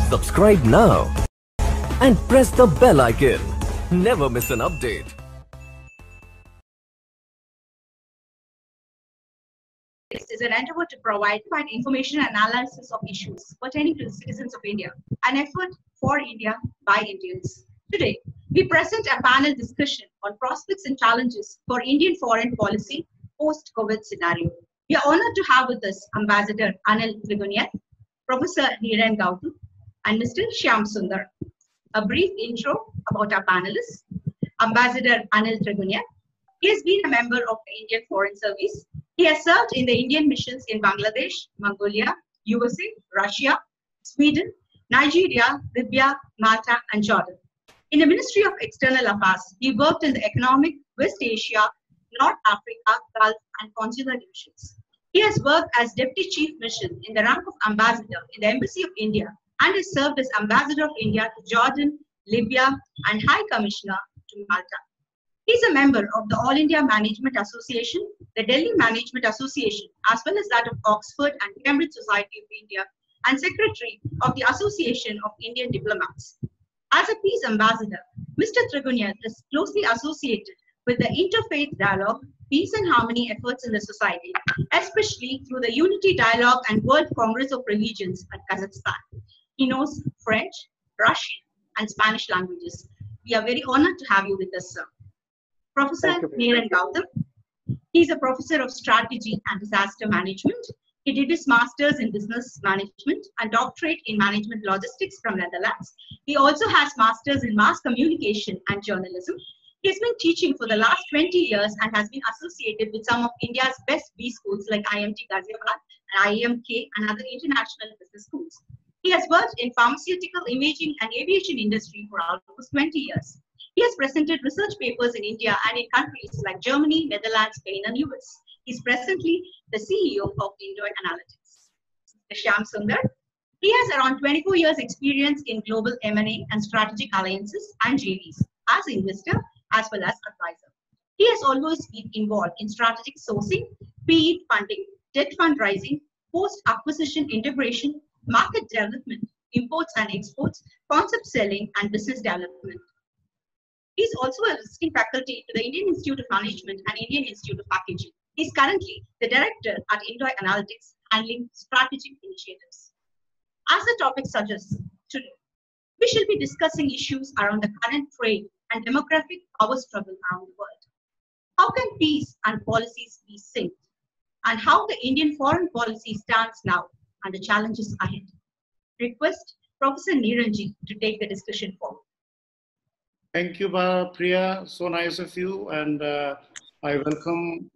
Subscribe now and press the bell icon. Never miss an update. This is an endeavor to provide information and analysis of issues pertaining to the citizens of India, an effort for India by Indians. Today, we present a panel discussion on prospects and challenges for Indian foreign policy post-COVID scenario. We are honored to have with us Ambassador Anil Trigunayat, Professor Neeran Gautam, and Mr. Shyam Znwar. A brief intro about our panelists. Ambassador Anil Trigunayat. He has been a member of the Indian Foreign Service. He has served in the Indian missions in Bangladesh, Mongolia, USA, Russia, Sweden, Nigeria, Libya, Malta, and Jordan. In the Ministry of External Affairs, he worked in the economic, West Asia, North Africa, Gulf, and consular divisions. He has worked as Deputy Chief Mission in the rank of Ambassador in the Embassy of India and has served as Ambassador of India to Jordan, Libya, and High Commissioner to Malta. He is a member of the All India Management Association, the Delhi Management Association, as well as that of Oxford and Cambridge Society of India, and Secretary of the Association of Indian Diplomats. As a peace ambassador, Mr. Trigunayat is closely associated with the interfaith dialogue, peace and harmony efforts in the society, especially through the Unity Dialogue and World Congress of Religions at Kazakhstan. He knows French, Russian, and Spanish languages. We are very honored to have you with us, sir. Professor Neeran Gautam. He is a professor of strategy and disaster management. He did his master's in business management and doctorate in management logistics from Netherlands. He also has master's in mass communication and journalism. He has been teaching for the last 20 years and has been associated with some of India's best B schools like IMT Ghaziabad and IMK and other international business schools. He has worked in pharmaceutical, imaging, and aviation industry for almost 20 years. He has presented research papers in India and in countries like Germany, Netherlands, Spain, and US. He is presently the CEO of Indo Analytics. Shyam Znwar. He has around 24 years experience in global M&A and strategic alliances and JVs as investor as well as advisor. He has always been involved in strategic sourcing, PE funding, debt fundraising, post-acquisition integration, market development, imports and exports, concept selling, and business development. He is also a visiting faculty to the Indian Institute of Management and Indian Institute of Packaging. He is currently the director at Indo Analytics, handling strategic initiatives. As the topic suggests, today, we shall be discussing issues around the current trade and demographic power struggle around the world. How can peace and policies be synced? And how the Indian foreign policy stands now and the challenges ahead. Request Professor Neeran ji to take the discussion forward. Thank you, Priya. So nice of you. And I welcome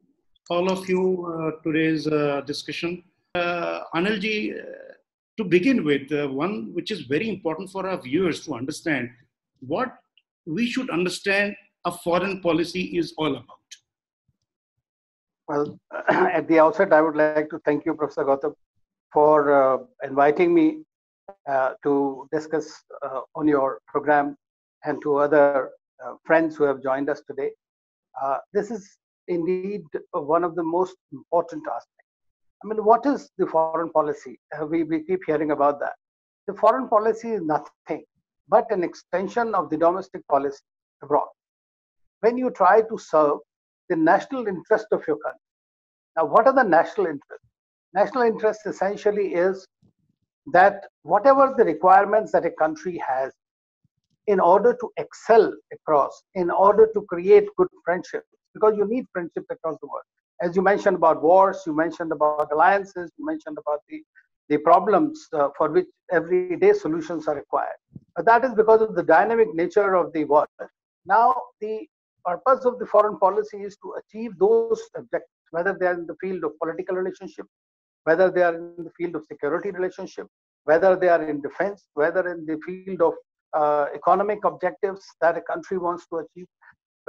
all of you today's discussion. Anil ji, to begin with, one which is very important for our viewers to understand what we should understand a foreign policy is all about. Well, at the outset, I would like to thank you, Professor Gautam, for inviting me to discuss on your program and to other friends who have joined us today. This is indeed one of the most important aspects. I mean, what is the foreign policy? We keep hearing about that. The foreign policy is nothing but an extension of the domestic policy abroad. When you try to serve the national interest of your country. Now, what are the national interests? National interest essentially is that whatever the requirements that a country has in order to excel across, in order to create good friendships, because you need friendships across the world. As you mentioned about wars, you mentioned about alliances, you mentioned about the problems for which everyday solutions are required. But that is because of the dynamic nature of the world. Now, the purpose of the foreign policy is to achieve those objectives, whether they are in the field of political relationship, whether they are in the field of security relationship, whether they are in defense, whether in the field of economic objectives that a country wants to achieve,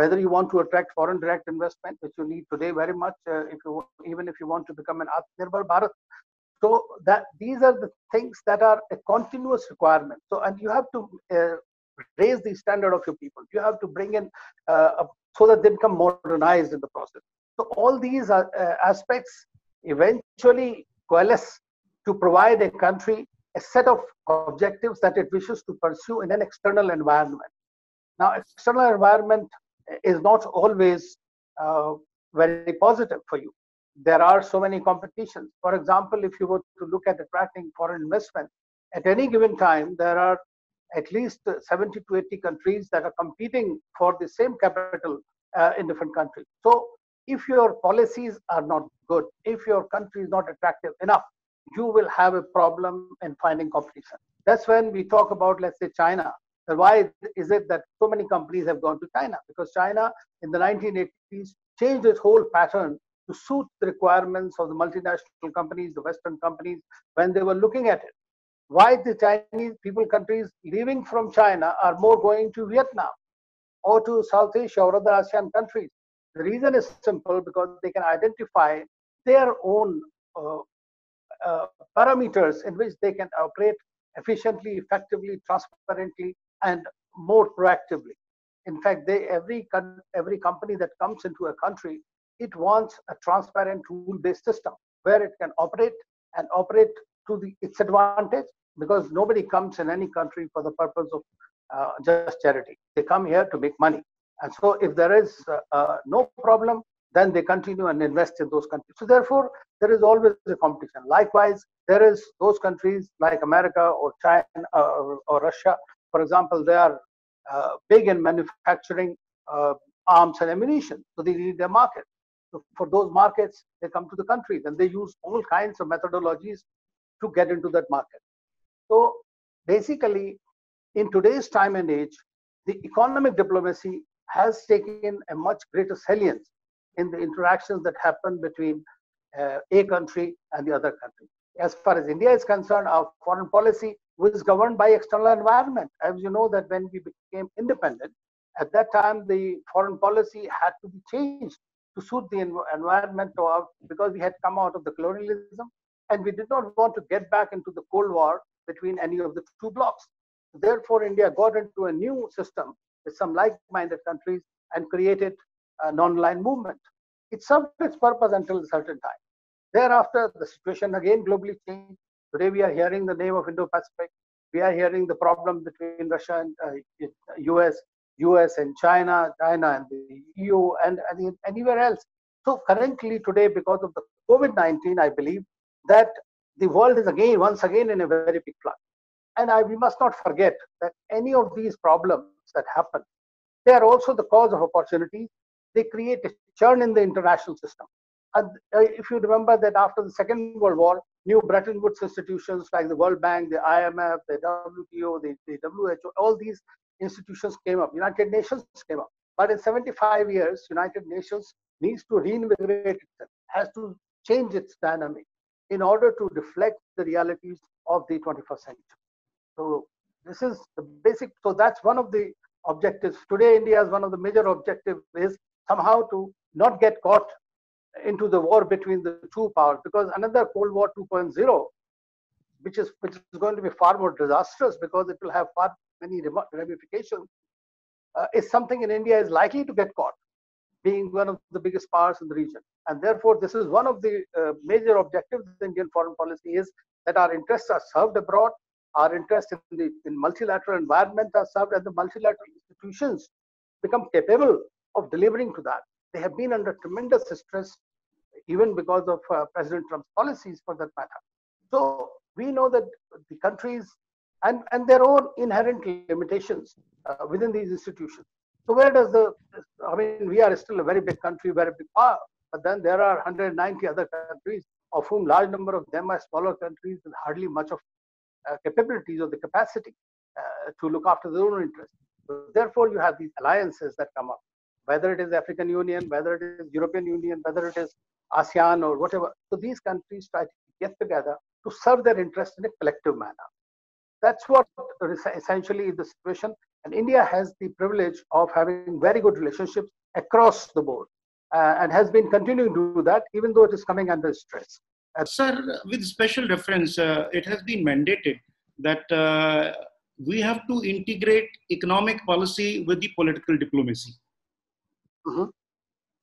whether you want to attract foreign direct investment, which you need today very much, even if you want to become an Atmanirbhar Bharat. So that these are the things that are a continuous requirement. So, and you have to raise the standard of your people. You have to bring in so that they become modernized in the process. So all these aspects eventually coalesce to provide a country a set of objectives that it wishes to pursue in an external environment. Now, external environment is not always very positive for you. There are so many competitions. For example, if you were to look at attracting foreign investment, at any given time, there are at least 70 to 80 countries that are competing for the same capital in different countries. So if your policies are not good, if your country is not attractive enough, you will have a problem in finding competition. That's when we talk about, let's say, China. Why is it that so many companies have gone to China? Because China in the 1980s changed its whole pattern to suit the requirements of the multinational companies, the Western companies, when they were looking at it. Why the Chinese countries leaving from China are more going to Vietnam or to South Asia or other ASEAN countries? The reason is simple, because they can identify their own parameters in which they can operate efficiently, effectively, transparently, and more proactively. In fact, every company that comes into a country, it wants a transparent rule-based system where it can operate and operate to its advantage, because nobody comes in any country for the purpose of just charity. They come here to make money. And so if there is no problem, then they continue and invest in those countries. So therefore, there is always a competition. Likewise, there is those countries like America or China or Russia, for example, they are big in manufacturing arms and ammunition. So they need their market. So for those markets, they come to the country. Then they use all kinds of methodologies to get into that market. So basically, in today's time and age, the economic diplomacy has taken a much greater salience in the interactions that happen between a country and the other country. As far as India is concerned, our foreign policy was governed by external environment. As you know, that when we became independent, at that time, the foreign policy had to be changed to suit the environment, because we had come out of the colonialism and we did not want to get back into the Cold War between any of the two blocs. Therefore, India got into a new system with some like-minded countries and created a non-aligned movement. It served its purpose until a certain time. Thereafter, the situation again globally changed. Today, we are hearing the name of Indo-Pacific. We are hearing the problem between Russia and US and China and the EU and anywhere else. So currently today, because of the COVID-19, I believe that the world is once again in a very big flux. And we must not forget that any of these problems that happen, they are also the cause of opportunities. They create a churn in the international system. And if you remember that after the Second World War, new Bretton Woods institutions like the World Bank, the IMF, the WTO, the WHO, all these institutions came up. United Nations came up. But in 75 years, United Nations needs to reinvigorate itself, has to change its dynamic in order to reflect the realities of the 21st century. So this is the basic. So that's one of the objectives. Today, India's one of the major objectives is somehow to not get caught into the war between the two powers, because another Cold War 2.0, which is going to be far more disastrous because it will have far many ramifications, is something in India is likely to get caught, being one of the biggest powers in the region. And therefore, this is one of the major objectives of the Indian foreign policy, is that our interests are served abroad, our interests in multilateral environment are served, and the multilateral institutions become capable of delivering to that. They have been under tremendous stress, even because of President Trump's policies, for that matter. So we know that the countries and their own inherent limitations within these institutions. So where does we are still a very big country, very big power, but then there are 190 other countries, of whom large number of them are smaller countries with hardly much of capabilities or the capacity to look after their own interests. So therefore, you have these alliances that come up, whether it is African Union, whether it is European Union, whether it is ASEAN or whatever. So these countries try to get together to serve their interests in a collective manner. That's what essentially is the situation. And India has the privilege of having very good relationships across the board and has been continuing to do that, even though it is coming under stress. Sir, with special reference, it has been mandated that we have to integrate economic policy with the political diplomacy.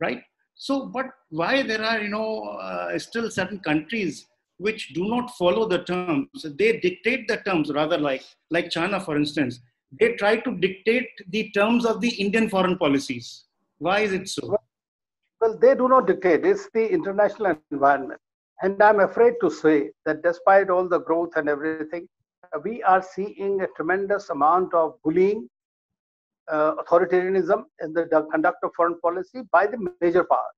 Right? So, but why there are, still certain countries which do not follow the terms? They dictate the terms, rather like China, for instance. They try to dictate the terms of the Indian foreign policies. Why is it so? Well, they do not dictate. It's the international environment. And I'm afraid to say that despite all the growth and everything, we are seeing a tremendous amount of bullying, authoritarianism in the conduct of foreign policy by the major powers.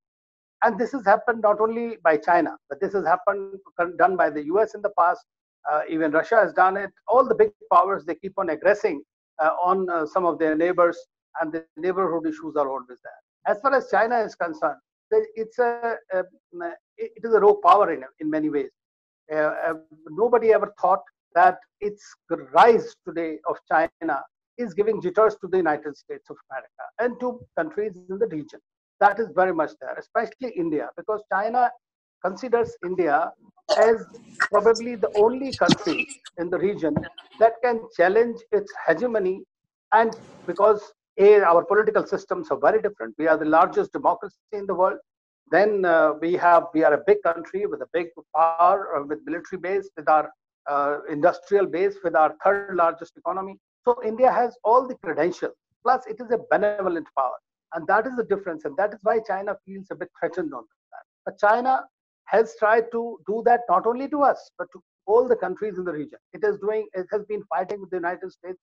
And this has happened not only by China, but this has happened done by the US in the past. Even Russia has done it. All the big powers, they keep on aggressing on some of their neighbors, and the neighborhood issues are always there. As far as China is concerned, it is a rogue power in many ways. Nobody ever thought that its rise today of China is giving jitters to the United States of America and to countries in the region. That is very much there, especially India, because China considers India as probably the only country in the region that can challenge its hegemony. And because our political systems are very different, we are the largest democracy in the world. Then we are a big country with a big power, with military base, with our industrial base, with our third largest economy. So India has all the credentials. Plus, it is a benevolent power. And that is the difference. And that is why China feels a bit threatened on that. But China has tried to do that not only to us, but to all the countries in the region. It has been fighting with the United States,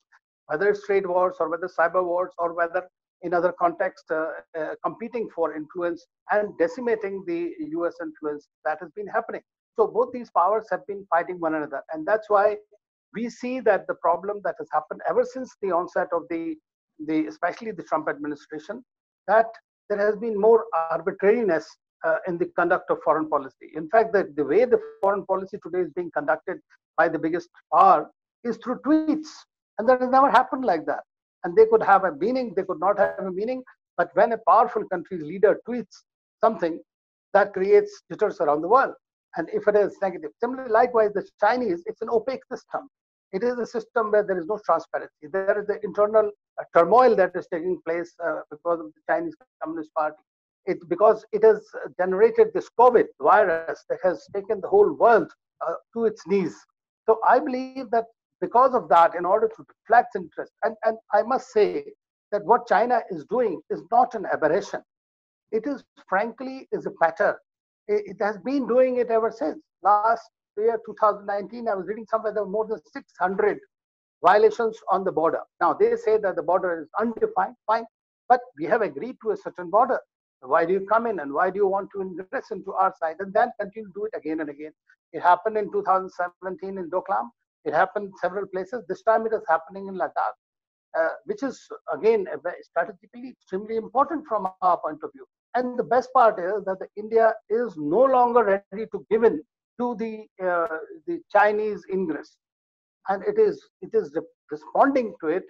whether it's trade wars or whether cyber wars or whether in other contexts, competing for influence and decimating the US influence that has been happening. So both these powers have been fighting one another. And that's why we see that the problem that has happened ever since the onset of especially the Trump administration, that there has been more arbitrariness in the conduct of foreign policy. In fact, the way the foreign policy today is being conducted by the biggest power is through tweets. And that has never happened like that. And they could have a meaning, they could not have a meaning. But when a powerful country's leader tweets something, that creates jitters around the world. And if it is negative, similarly, likewise, the Chinese, it's an opaque system. It is a system where there is no transparency. There is the internal turmoil that is taking place because of the Chinese Communist Party. Because it has generated this COVID virus that has taken the whole world to its knees. So I believe that because of that, in order to deflect interest, and I must say that what China is doing is not an aberration. It is, frankly, is a pattern. It has been doing it ever since. Last year, 2019, I was reading somewhere there were more than 600 violations on the border. Now, they say that the border is undefined, fine, but we have agreed to a certain border. Why do you come in and why do you want to ingress into our side and then continue to do it again and again? It happened in 2017 in Doklam. It happened several places. This time it is happening in Ladakh, which is, again, strategically extremely important from our point of view. And the best part is that India is no longer ready to give in to the Chinese ingress. And it is responding to it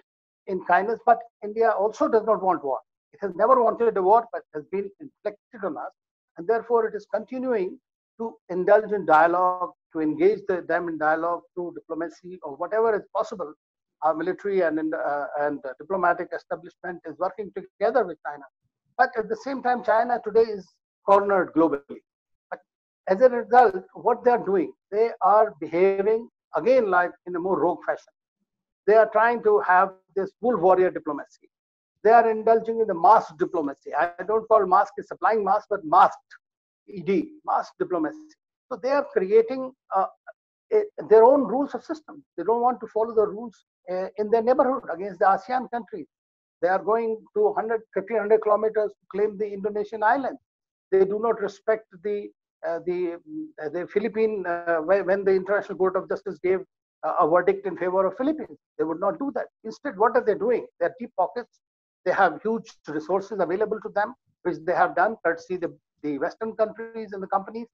in kindness. But India also does not want war. It has never wanted a war, but has been inflicted on us. And therefore, it is continuing to indulge in dialogue, to engage them in dialogue through diplomacy or whatever is possible. Our military and diplomatic establishment is working together with China. But at the same time, China today is cornered globally. But as a result, what they are doing, they are behaving again like in a more rogue fashion. They are trying to have this full warrior diplomacy. They are indulging in the mask diplomacy. I don't call mask is supplying mask, but masked ED, mask diplomacy. So they are creating their own rules of system. They don't want to follow the rules in their neighborhood against the ASEAN countries. They are going to 100 kilometers to claim the Indonesian island. They do not respect the Philippine, when the International Court of Justice gave a verdict in favor of Philippines. They would not do that. Instead, what are they doing? They have deep pockets. They have huge resources available to them, which they have done courtesy the Western countries and the companies,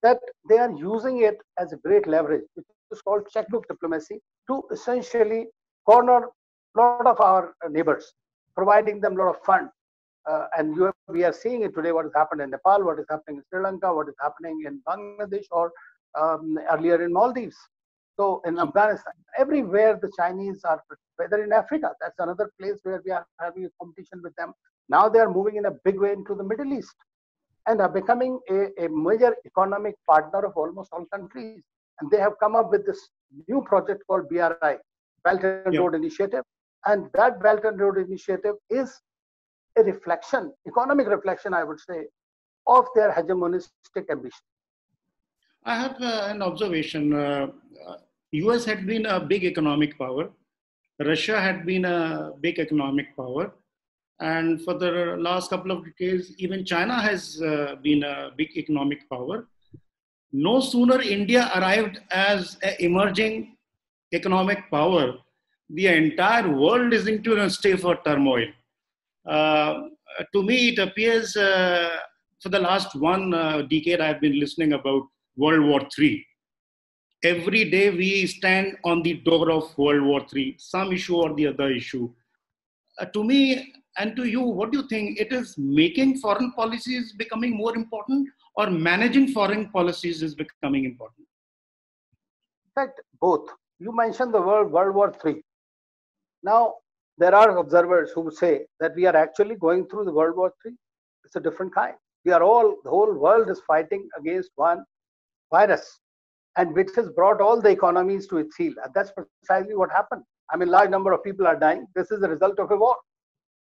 that they are using it as a great leverage, which is called checkbook diplomacy, to essentially corner a lot of our neighbors, providing them a lot of funds. We are seeing it today, what has happened in Nepal, what is happening in Sri Lanka, what is happening in Bangladesh, or earlier in Maldives. So in Afghanistan, everywhere the Chinese are, whether in Africa, that's another place where we are having a competition with them. Now they are moving in a big way into the Middle East and are becoming a major economic partner of almost all countries. And they have come up with this new project called BRI, Belt and Road Initiative. And that Belt and Road Initiative is a reflection, economic reflection, I would say, of their hegemonistic ambition. I have an observation. US had been a big economic power. Russia had been a big economic power. And for the last couple of decades, even China has been a big economic power. No sooner India arrived as an emerging economic power, the entire world is into a state for turmoil. To me, it appears for the last one decade, I've been listening about World War III. Every day we stand on the door of World War III, some issue or the other issue. To me and to you, what do you think? It is making foreign policies becoming more important, or managing foreign policies is becoming important? In fact, both. You mentioned the word World War III. Now, there are observers who say that we are actually going through the World War III. It's a different kind. The whole world is fighting against one virus, and which has brought all the economies to its heel. And that's precisely what happened. I mean, large number of people are dying. This is the result of a war.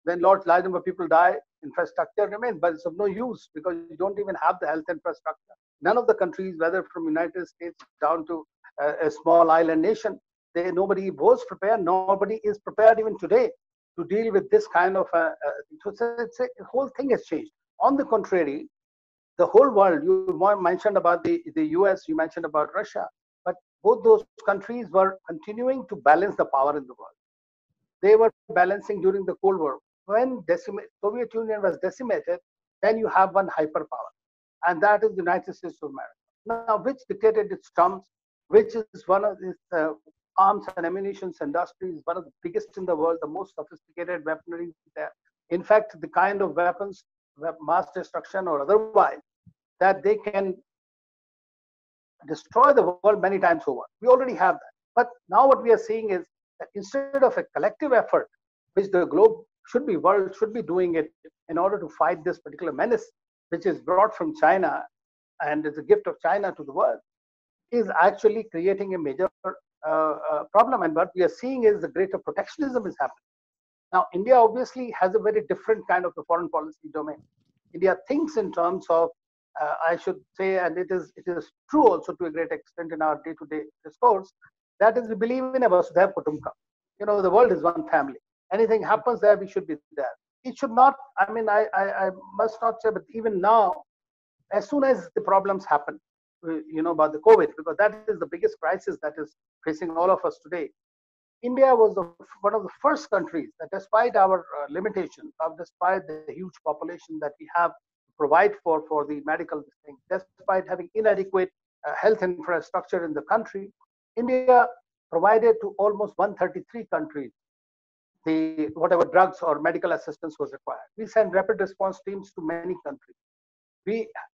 When large number of people die, infrastructure remains, but it's of no use because you don't even have the health infrastructure. None of the countries, whether from United States down to a small island nation, nobody was prepared. Nobody is prepared even today to deal with this kind of the whole thing has changed. On the contrary, the whole world, you mentioned about the US, you mentioned about Russia, but both those countries were continuing to balance the power in the world. They were balancing during the Cold War. When Soviet Union was decimated, then you have one hyperpower, and that is the United States of America. Now, which dictated its terms, which is one of its arms and ammunition industries, one of the biggest in the world, the most sophisticated weaponry there. In fact, the kind of weapons, mass destruction or otherwise, that they can destroy the world many times over. We already have that. But now what we are seeing is that instead of a collective effort, which the world should be doing it in order to fight this particular menace, which is brought from China and is a gift of China to the world, is actually creating a major problem. And what we are seeing is the greater protectionism is happening. Now, India obviously has a very different kind of a foreign policy domain. India thinks in terms of, I should say, and it is true also to a great extent in our day-to-day discourse, that is, we believe in a Vasudhaiva Kutumbakam. You know, the world is one family. Anything happens there, we should be there. It should not, I mean, I must not say, but even now, as soon as the problems happen, you know, about the COVID, because that is the biggest crisis that is facing all of us today. India was one of the first countries that, despite our limitations, despite the huge population that we have to provide for the medical thing, despite having inadequate health infrastructure in the country, India provided to almost 133 countries whatever drugs or medical assistance was required. We sent rapid response teams to many countries.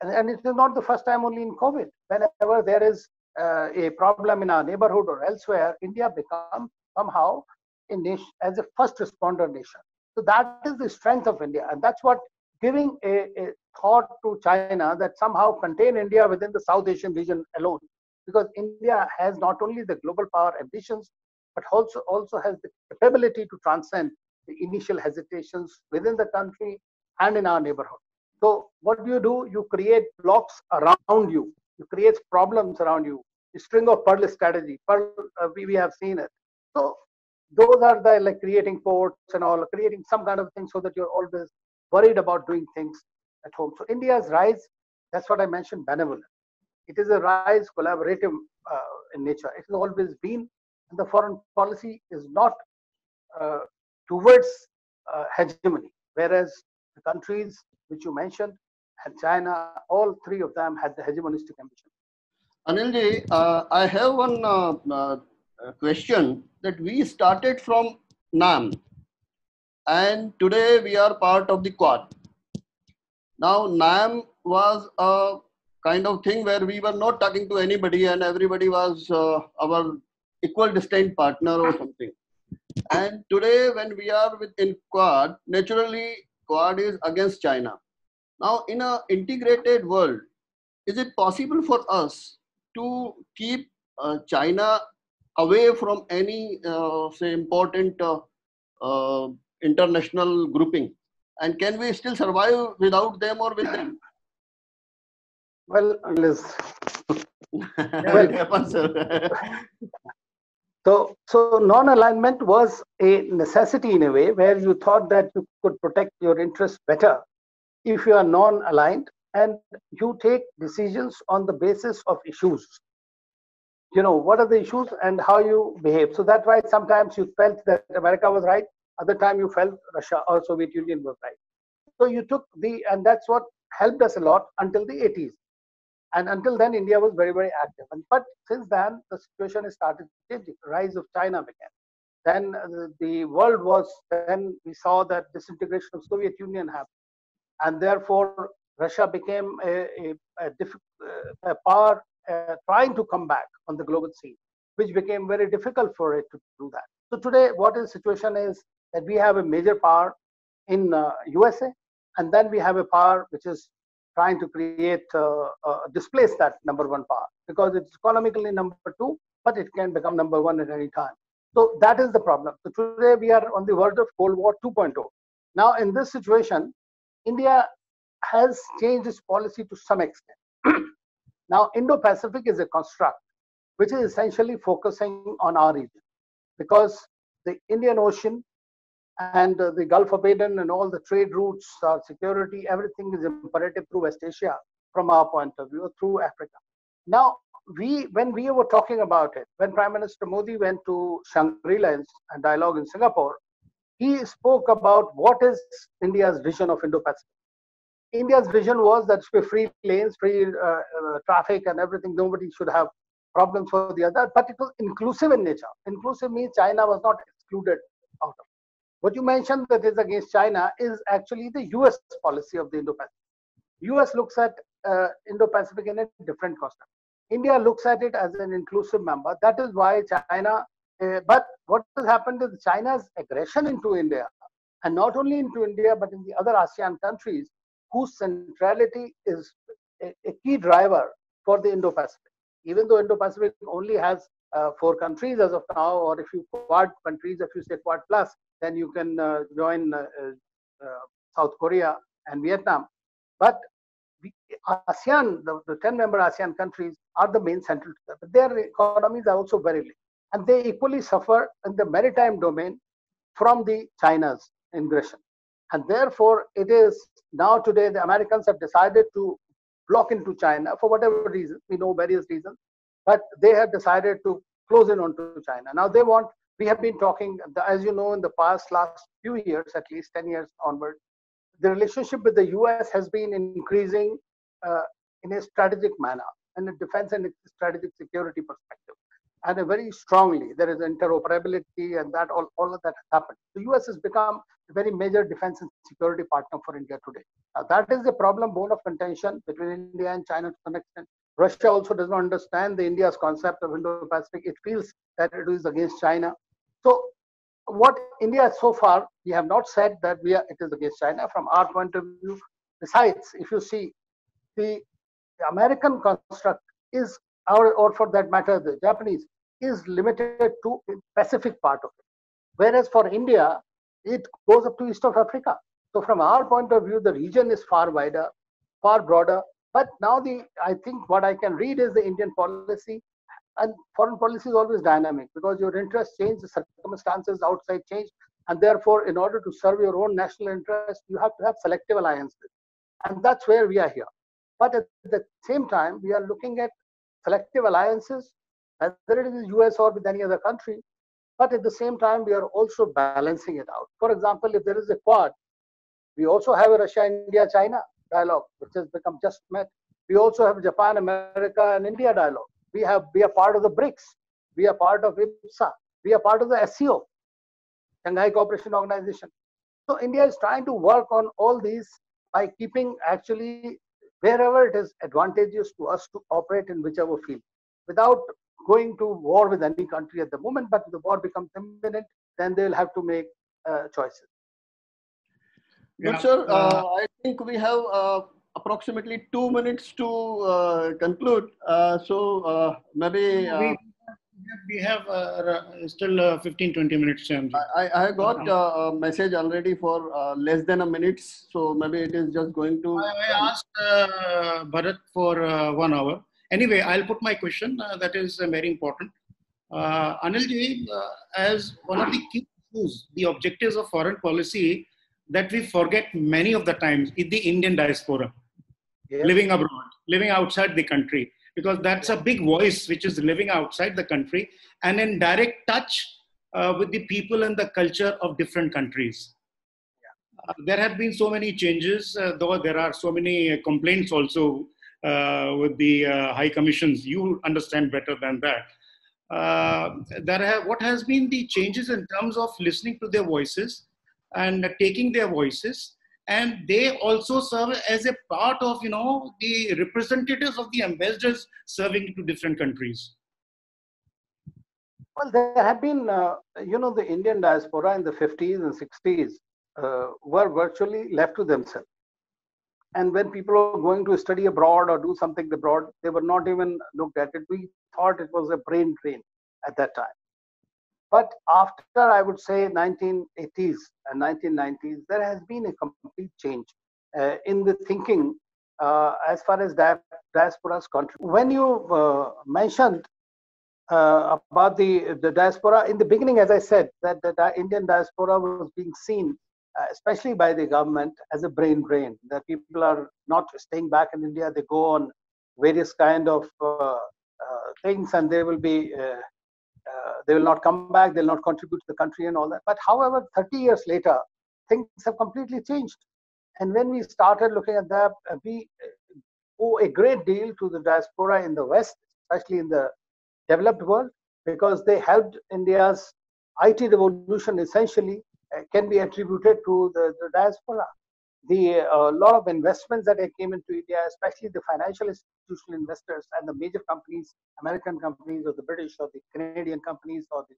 And it is not the first time only in COVID. Whenever there is a problem in our neighborhood or elsewhere, India becomes somehow a nation, as a first responder nation. So that is the strength of India. And that's what giving a thought to China that somehow contain India within the South Asian region alone. Because India has not only the global power ambitions, but also has the capability to transcend the initial hesitations within the country and in our neighborhood. So what do? You create blocks around you. You create problems around you. The string of pearl strategy. We have seen it. So those are the like creating ports and all, creating some kind of thing so that you're always worried about doing things at home. So India's rise, that's what I mentioned, benevolent. It is a rise collaborative in nature. It has always been. And the foreign policy is not towards hegemony, whereas the countries which you mentioned and China, all three of them had the hegemonistic ambition. Anilji, I have one question that we started from NAM, and today we are part of the Quad. Now, NAM was a kind of thing where we were not talking to anybody and everybody was our equal distant partner or something. And today, when we are within Quad, naturally, Quad is against China. Now, in an integrated world, is it possible for us to keep China away from any, say, important international grouping? And can we still survive without them or with them? Well, Liz. Well, it happens, sir. So non-alignment was a necessity in a way where you thought that you could protect your interests better if you are non-aligned and you take decisions on the basis of issues. You know, what are the issues and how you behave. So that's why sometimes you felt that America was right, other time you felt Russia or Soviet Union was right. So you took and that's what helped us a lot until the 80s. And until then, India was very, very active. But since then, the situation has started changing. The rise of China began. Then the world was, then we saw that disintegration of Soviet Union happened. And therefore, Russia became a power trying to come back on the global scene, which became very difficult for it to do that. So today, what is the situation is that we have a major power in USA, and then we have a power which is trying to create, displace that number one power because it's economically number two, but it can become number one at any time. So that is the problem. So today we are on the verge of Cold War 2.0. Now in this situation, India has changed its policy to some extent. Now Indo-Pacific is a construct which is essentially focusing on our region because the Indian Ocean and the Gulf of Aden and all the trade routes, security, everything is imperative through West Asia from our point of view, through Africa. Now, when we were talking about it, when Prime Minister Modi went to Shangri-La and dialogue in Singapore, he spoke about what is India's vision of Indo-Pacific. India's vision was that free lanes, free traffic and everything, nobody should have problems for the other, but it was inclusive in nature. Inclusive means China was not excluded out of it. What you mentioned that is against China is actually the US policy of the Indo-Pacific. US looks at Indo-Pacific in a different context. India looks at it as an inclusive member. That is why China, but what has happened is China's aggression into India, and not only into India, but in the other ASEAN countries, whose centrality is a key driver for the Indo-Pacific. Even though Indo-Pacific only has 4 countries as of now, or if you Quad countries, if you say Quad plus, then you can join South Korea and Vietnam. But ASEAN, the 10-member ASEAN countries are the main central, but their economies are also very linked. And they equally suffer in the maritime domain from the China's aggression. And therefore, it is now today the Americans have decided to block into China for whatever reason. We know various reasons, but they have decided to close in onto China. Now they want, we have been talking, as you know, in the last few years, at least 10 years onward, the relationship with the US has been increasing in a strategic manner, in a defense and strategic security perspective. And very strongly, there is interoperability and that all of that has happened. The US has become a very major defense and security partner for India today. Now, that is the problem, bone of contention between India and China to some extent. Russia also does not understand the India's concept of Indo-Pacific. It feels that it is against China. So what India so far, we have not said that it is against China from our point of view. Besides, if you see, the American construct is, or for that matter, the Japanese, is limited to the Pacific part of it. Whereas for India, it goes up to east of Africa. So from our point of view, the region is far wider, far broader. But now I think what I can read is the Indian policy, and foreign policy is always dynamic because your interests change, the circumstances outside change. And therefore, in order to serve your own national interest, you have to have selective alliances. And that's where we are here. But at the same time, we are looking at selective alliances, whether it is US or with any other country. But at the same time, we are also balancing it out. For example, if there is a Quad, we also have a Russia, India, China dialogue, which has become just met. We also have Japan, America, and India dialogue. We are part of the BRICS. We are part of IPSA. We are part of the SCO. Shanghai Cooperation Organization. So India is trying to work on all these by keeping actually wherever it is advantageous to us to operate in whichever field, without going to war with any country at the moment. But if the war becomes imminent, then they'll have to make choices. Good, sir. I think we have approximately 2 minutes to conclude. Maybe we have still 15-20 minutes. I got a message already for less than a minute, so maybe it is just going to. I asked Bharat for 1 hour. Anyway, I'll put my question. That is very important. Anilji, as one of the key issues, the objectives of foreign policy that we forget many of the times is the Indian diaspora, living abroad, living outside the country, because that's a big voice which is living outside the country and in direct touch with the people and the culture of different countries. There have been so many changes, though there are so many complaints also with the high commissions. You understand better than that. What has been the changes in terms of listening to their voices and taking their voices, and they also serve as a part of, the representatives of the ambassadors serving to different countries. Well, there have been, the Indian diaspora in the 50s and 60s were virtually left to themselves. And when people were going to study abroad or do something abroad, they were not even looked at it. We thought it was a brain drain at that time. But after, I would say, 1980s and 1990s, there has been a complete change in the thinking as far as diaspora's country. When you mentioned about the diaspora, in the beginning, as I said, that the Indian diaspora was being seen, especially by the government, as a brain drain, that people are not staying back in India, they go on various kind of things, and they will be they will not come back, they'll not contribute to the country and all that. But however, 30 years later, things have completely changed. And when we started looking at that, we owe a great deal to the diaspora in the West, especially in the developed world, because they helped India's IT revolution essentially can be attributed to the diaspora. The lot of investments that came into India, especially the financial institutional investors and the major companies, American companies or the British or the Canadian companies or the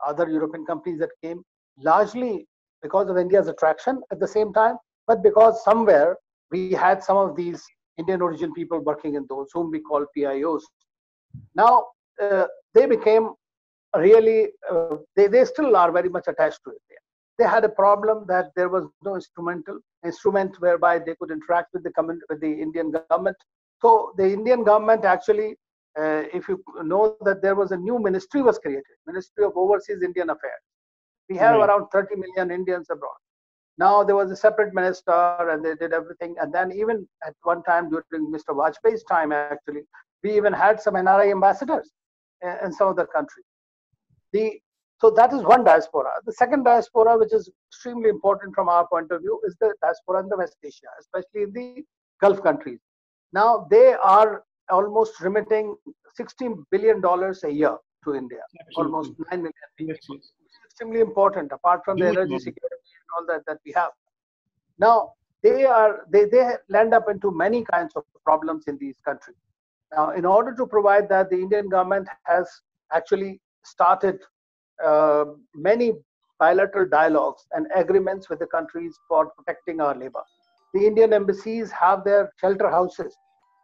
other European companies that came, largely because of India's attraction at the same time, but because somewhere we had some of these Indian origin people working in those, whom we call PIOs. Now, they became really, they still are very much attached to India. They had a problem that there was no instrument whereby they could interact with the Indian government. So the Indian government actually, if you know that there was a new ministry was created, Ministry of Overseas Indian Affairs. We have around 30 million Indians abroad. Now there was a separate minister and they did everything. And then even at one time during Mr. Vajpayee's time, actually, we even had some NRI ambassadors in some of the countries. So that is one diaspora. The second diaspora, which is extremely important from our point of view, is the diaspora in the West Asia, especially in the Gulf countries. Now they are almost remitting $16 billion a year to India, almost 9 million people. It's extremely important, apart from the energy security and all that we have. Now they land up into many kinds of problems in these countries. Now, in order to provide that, the Indian government has actually started many bilateral dialogues and agreements with the countries for protecting our labor. The Indian embassies have their shelter houses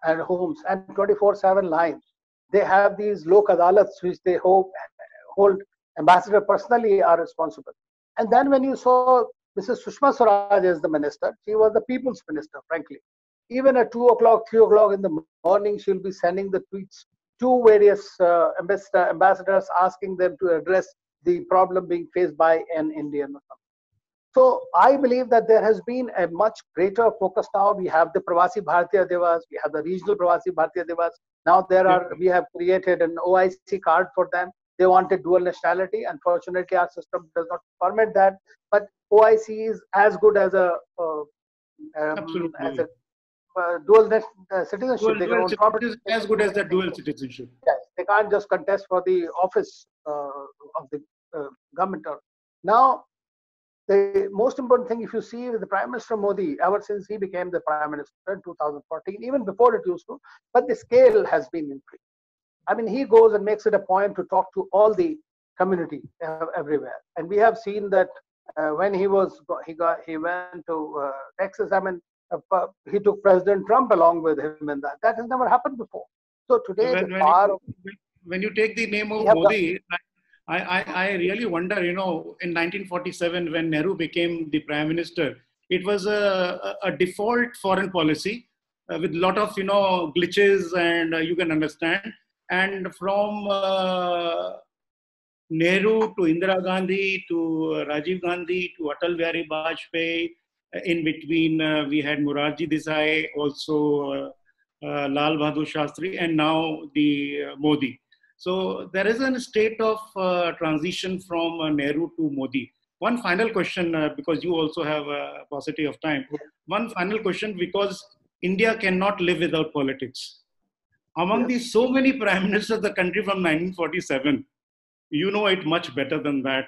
and homes and 24/7 lines. They have these lok adalats, which they hold ambassador personally are responsible. And then when you saw Mrs. Sushma Swaraj as the minister, she was the people's minister, frankly. Even at 2 o'clock, 3 o'clock in the morning, she'll be sending the tweets to various ambassadors, asking them to address the problem being faced by an Indian. So I believe that there has been a much greater focus now. We have the Pravasi Bharatiya Divas, we have the regional Pravasi Bharatiya Divas. Now we have created an OIC card for them. They wanted dual nationality. Unfortunately, our system does not permit that. But OIC is as good as a dual citizenship. They can property is as good as the dual citizenship. Yes, they can't just contest for the office of the government. Now, the most important thing, if you see with the Prime Minister Modi, ever since he became the Prime Minister in 2014, even before it used to, but the scale has been increased. I mean, he goes and makes it a point to talk to all the community everywhere. And we have seen that when he went to Texas, I mean, he took President Trump along with him in that. That has never happened before. So today, when you take the name of Modi, I really wonder, you know, in 1947, when Nehru became the Prime Minister, it was a default foreign policy with a lot of, you know, glitches, and you can understand. And from Nehru to Indira Gandhi to Rajiv Gandhi to Atal Bihari Vajpayee, in between we had Morarji Desai, also Lal Bahadur Shastri, and now the Modi. So there is a state of transition from Nehru to Modi. One final question, because you also have a paucity of time. One final question, because India cannot live without politics. Among these so many prime ministers of the country from 1947, you know it much better than that.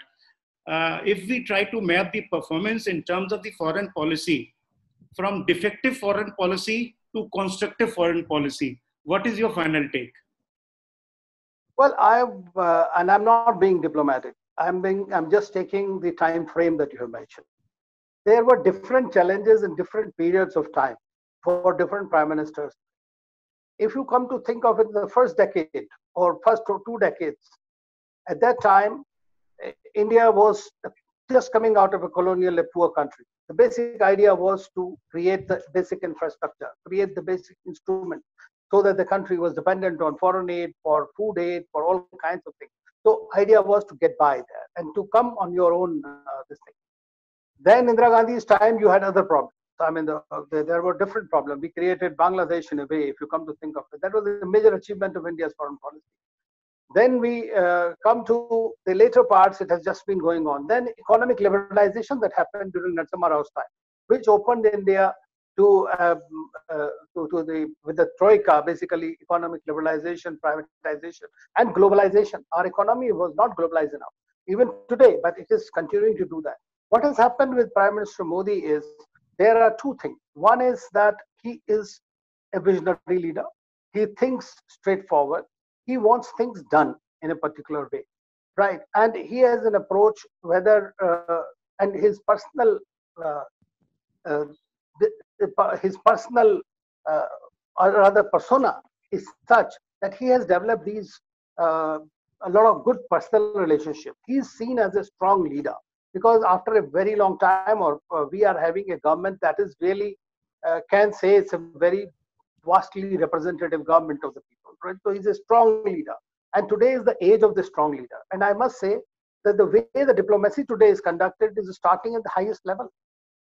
If we try to map the performance in terms of the foreign policy, from defective foreign policy to constructive foreign policy, what is your final take? Well, and I'm not being diplomatic. I'm just taking the time frame that you have mentioned. There were different challenges in different periods of time for different prime ministers. If you come to think of it, the first decade or first 2 decades, at that time, India was just coming out of a colonial, a poor country. The basic idea was to create the basic infrastructure, create the basic instrument, so that the country was dependent on foreign aid, for food aid, for all kinds of things. So idea was to get by there and to come on your own this thing. Then Indira Gandhi's time, you had other problems. I mean, there were different problems. We created Bangladesh in a way, if you come to think of it. That was a major achievement of India's foreign policy. Then we come to the later parts, it has just been going on. Then economic liberalization that happened during Narasimha Rao's time, which opened India to with the Troika, basically economic liberalization, privatization, and globalization. Our economy was not globalized enough, even today, but it is continuing to do that. What has happened with Prime Minister Modi is, there are two things. One is that he is a visionary leader. He thinks straightforward. He wants things done in a particular way, right? And he has an approach, whether and his personal or rather persona is such that he has developed these a lot of good personal relationships. He is seen as a strong leader, because after a very long time, we are having a government that is really can say it's a very vastly representative government of the people, right? So he's a strong leader, and today is the age of the strong leader. And I must say that the way the diplomacy today is conducted is starting at the highest level.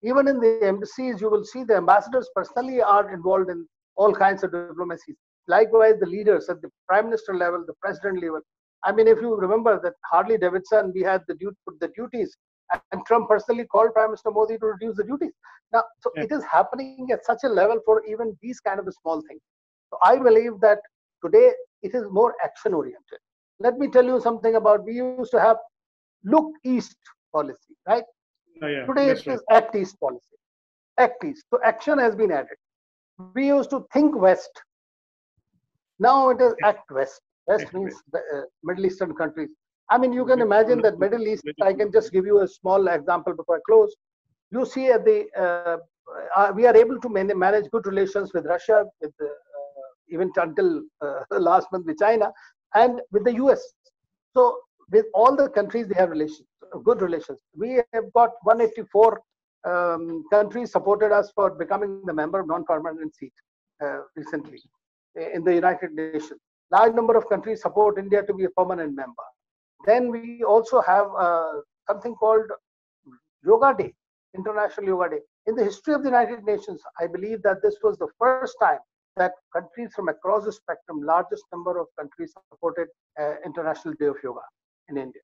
Even in the embassies, you will see the ambassadors personally are involved in all kinds of diplomacy. Likewise, the leaders at the prime minister level, the president level. I mean, if you remember that Harley Davidson, we had the duties, and Trump personally called Prime Minister Modi to reduce the duties. Now, so it is happening at such a level for even these kind of small things. So I believe that today it is more action oriented. Let me tell you something about, we used to have look east policy, right? Today it is act east policy. Act east. So action has been added. We used to think west. Now it is act west. West means Middle Eastern countries. I mean, you can imagine that Middle East, I can just give you a small example before I close. You see at the, we are able to manage good relations with Russia, with even until last month with China, and with the US. So with all the countries, they have relations, good relations. We have got 184 countries supported us for becoming the member of non-permanent seat recently in the United Nations. Large number of countries support India to be a permanent member. Then we also have something called Yoga Day, International Yoga Day. In the history of the United Nations, I believe that this was the first time that countries from across the spectrum, largest number of countries supported International Day of Yoga in India.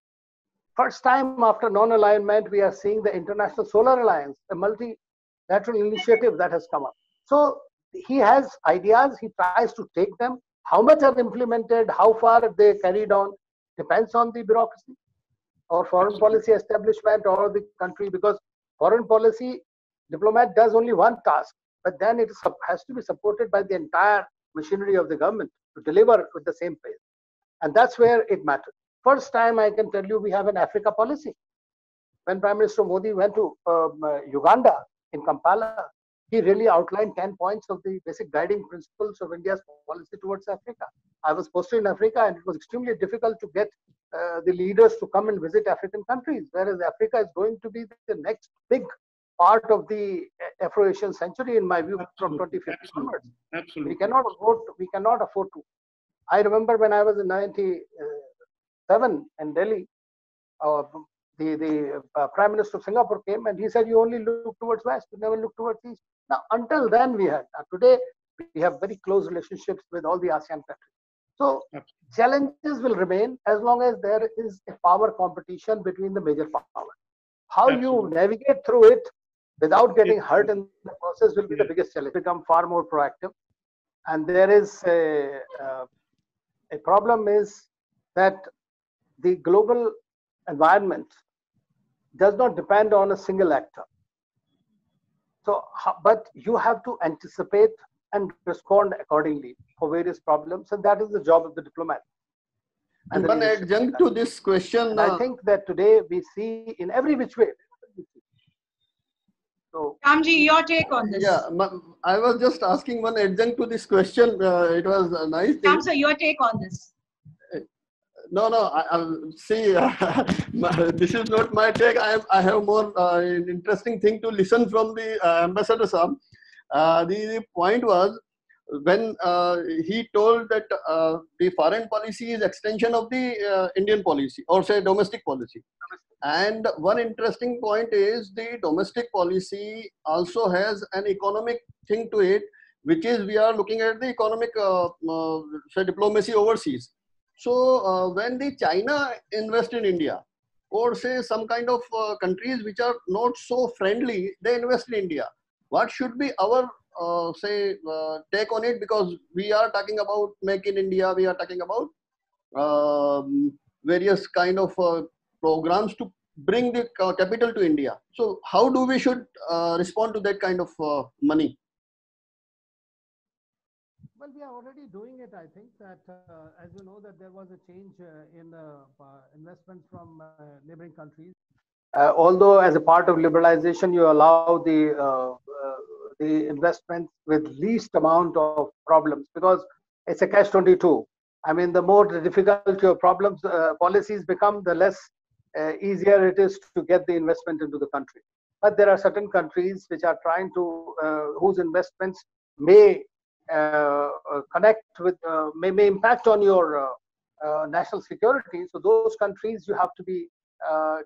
First time after non-alignment, we are seeing the International Solar Alliance, a multilateral initiative that has come up. So he has ideas, he tries to take them. How much are implemented, how far they carried on, depends on the bureaucracy. or foreign policy establishment or the country, because foreign policy diplomat does only one task, but then it has to be supported by the entire machinery of the government to deliver with the same pace. And that's where it matters. First time I can tell you we have an Africa policy. When Prime Minister Modi went to Uganda in Kampala, he really outlined 10 points of the basic guiding principles of India's policy towards Africa. I was posted in Africa, and it was extremely difficult to get the leaders to come and visit African countries, whereas Africa is going to be the next big part of the Afro-Asian century, in my view, from 2050 onwards. Absolutely. We cannot afford to. I remember when I was in 97 in Delhi, the Prime Minister of Singapore came and he said, you only look towards West, you never look towards East. Now, until then we had. Today, we have very close relationships with all the ASEAN countries. So, challenges will remain as long as there is a power competition between the major powers. How you navigate through it without getting hurt in the process will be the biggest challenge. Become far more proactive. And there is a problem is that the global environment does not depend on a single actor. So, but you have to anticipate and respond accordingly for various problems, and that is the job of the diplomat. And one adjunct to this question, I think that today we see in every which way. So, Shyamji, your take on this? Yeah, I was just asking one adjunct to this question. It was a nice thing. Shyam, sir, your take on this? No, see, this is not my take. I have more interesting thing to listen from the Ambassador Saab. The point was, when he told that the foreign policy is extension of the Indian policy, or say domestic policy. And one interesting point is the domestic policy also has an economic thing to it, which is we are looking at the economic say diplomacy overseas. So when the China invest in India, or say some kind of countries which are not so friendly, they invest in India. What should be our take on it? Because we are talking about make in India, we are talking about various kind of programs to bring the capital to India. So how do we should respond to that kind of money? Well, we are already doing it. I think that, as you know, that there was a change in investments from neighboring countries. Although, as a part of liberalization, you allow the investments with least amount of problems, because it's a catch-22. I mean, the more difficult your problems policies become, the less easier it is to get the investment into the country. But there are certain countries which are trying to whose investments may connect with may impact on your national security. So those countries, you have to be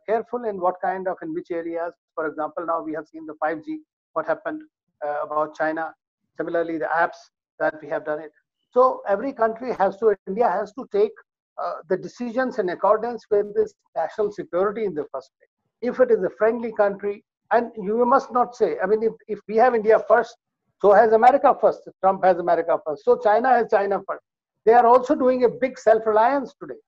careful in what kind of, in which areas. For example, now we have seen the 5G, what happened about China. Similarly, the apps that we have done it. So every country has to, India has to take the decisions in accordance with this national security in the first place. If it is a friendly country, and you must not say, I mean, if we have India first, so has America first. Trump has America first. So China has China first. They are also doing a big self-reliance today.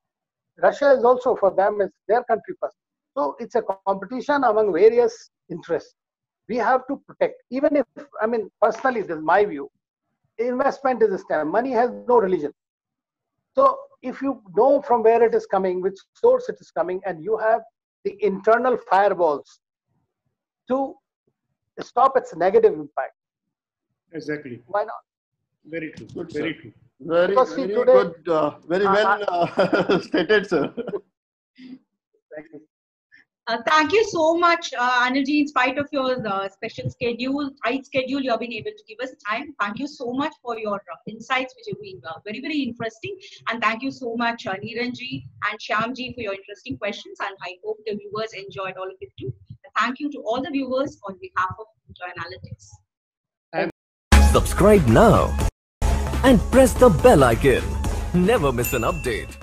Russia is also, for them, it's their country first. So it's a competition among various interests. We have to protect. Even if, I mean, personally, this is my view. Investment is a scam. Money has no religion. So if you know from where it is coming, which source it is coming, and you have the internal firewalls to stop its negative impact. Exactly. Why not? Very true. Good, Very sir. true. Very, Because very today, good. Very well stated, sir. Thank you. Thank you so much, Anilji. In spite of your special schedule, tight schedule, you have been able to give us time. Thank you so much for your insights, which have been very, very interesting. And thank you so much, Neeranji and Shyamji, for your interesting questions. And I hope the viewers enjoyed all of it too. Thank you to all the viewers on behalf of Analytics. Subscribe now and press the bell icon. Never miss an update.